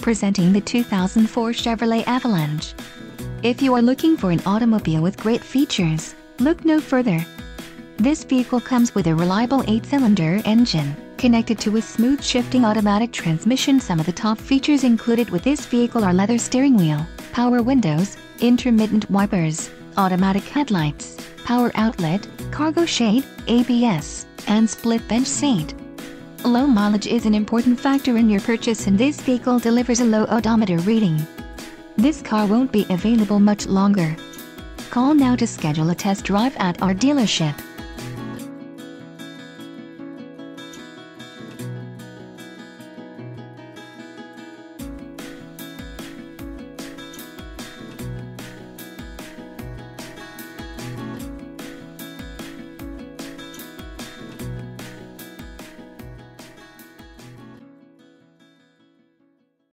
Presenting the 2004 Chevrolet Avalanche. If you are looking for an automobile with great features, look no further. This vehicle comes with a reliable 8-cylinder engine, connected to a smooth shifting automatic transmission. Some of the top features included with this vehicle are leather steering wheel, power windows, intermittent wipers, automatic headlights, power outlet, cargo shade, ABS, and split bench seat. Low mileage is an important factor in your purchase, and this vehicle delivers a low odometer reading. This car won't be available much longer. Call now to schedule a test drive at our dealership.